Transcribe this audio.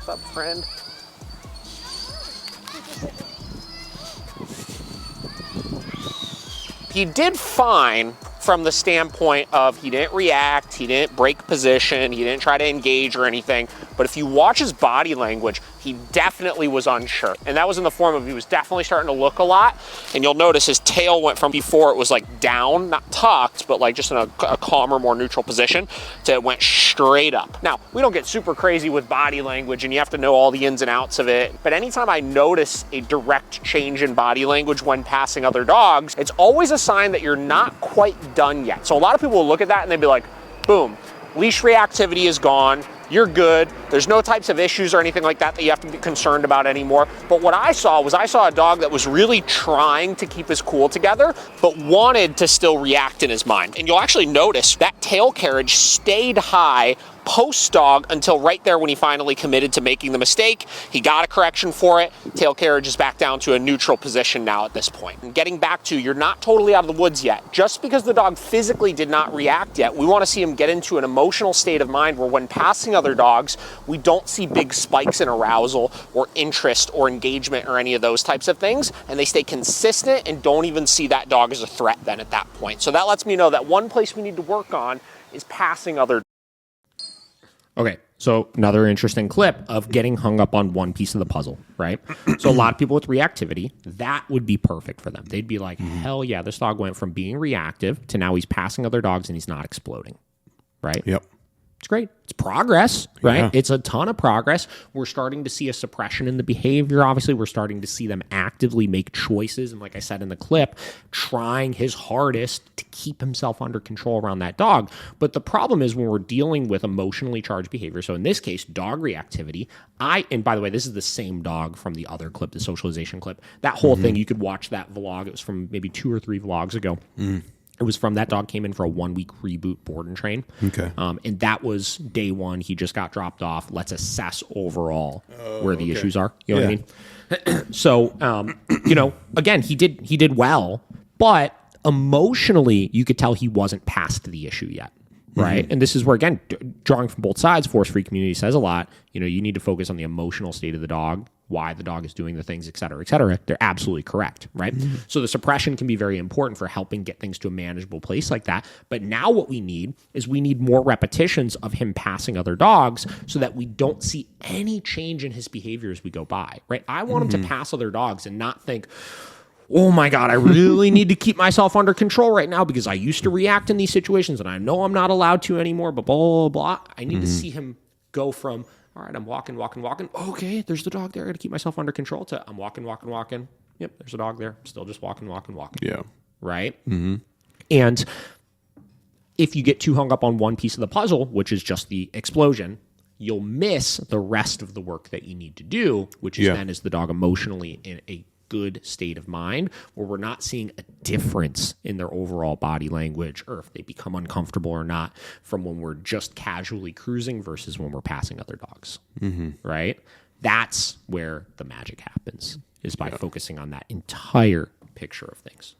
What's up, friend? He did fine from the standpoint of he didn't react, he didn't break position, he didn't try to engage or anything. But if you watch his body language, he definitely was unsure. And that was in the form of he was definitely starting to look a lot. And you'll notice his tail went from before it was like down, not tucked, but like just in a calmer, more neutral position, to it went straight up. Now, we don't get super crazy with body language and you have to know all the ins and outs of it. But anytime I notice a direct change in body language when passing other dogs, it's always a sign that you're not quite done yet. So a lot of people will look at that and they'd be like, boom, leash reactivity is gone. You're good. There's no types of issues or anything like that that you have to be concerned about anymore. But what I saw a dog that was really trying to keep his cool together, but wanted to still react in his mind. And you'll actually notice that tail carriage stayed high post-dog until right there when he finally committed to making the mistake. He got a correction for it. Tail carriage is back down to a neutral position now at this point. And getting back to, you're not totally out of the woods yet. Just because the dog physically did not react yet, we want to see him get into an emotional state of mind where when passing other dogs, we don't see big spikes in arousal or interest or engagement or any of those types of things, and they stay consistent and don't even see that dog as a threat then at that point. So that lets me know that one place we need to work on is passing other dogs. Okay, so another interesting clip of getting hung up on one piece of the puzzle, right? So a lot of people with reactivity, that would be perfect for them. They'd be like, hell yeah, this dog went from being reactive to now he's passing other dogs and he's not exploding, right? Yep. It's great. It's progress, right? Yeah. It's a ton of progress. We're starting to see a suppression in the behavior. Obviously, we're starting to see them actively make choices. And like I said in the clip, trying his hardest to keep himself under control around that dog. But the problem is when we're dealing with emotionally charged behavior, so in this case, dog reactivity, and by the way, this is the same dog from the other clip, the socialization clip. That whole thing, you could watch that vlog. It was from maybe 2 or 3 vlogs ago. It was from that dog came in for a 1-week reboot board and train. Okay. And that was day 1. He just got dropped off. Let's assess overall where the issues are. You know what I mean? So, again, he did well, but emotionally, you could tell he wasn't past the issue yet. Right. And this is where, again, drawing from both sides, force-free community says a lot. You need to focus on the emotional state of the dog, why the dog is doing the things, et cetera, et cetera. They're absolutely correct. Right. So the suppression can be very important for helping get things to a manageable place like that. But now what we need is more repetitions of him passing other dogs so that we don't see any change in his behavior as we go by. Right. I want him to pass other dogs and not think, oh my God, I really need to keep myself under control right now because I used to react in these situations and I know I'm not allowed to anymore, but blah, blah, blah. I need to see him go from, all right, I'm walking. Okay, there's the dog there. I got to keep myself under control to I'm walking. Yep, there's a dog there. I'm still just walking. Yeah. Right? And if you get too hung up on one piece of the puzzle, which is just the explosion, you'll miss the rest of the work that you need to do, which is then is the dog emotionally in a good state of mind where we're not seeing a difference in their overall body language or if they become uncomfortable or not from when we're just casually cruising versus when we're passing other dogs, right? That's where the magic happens is by focusing on that entire picture of things.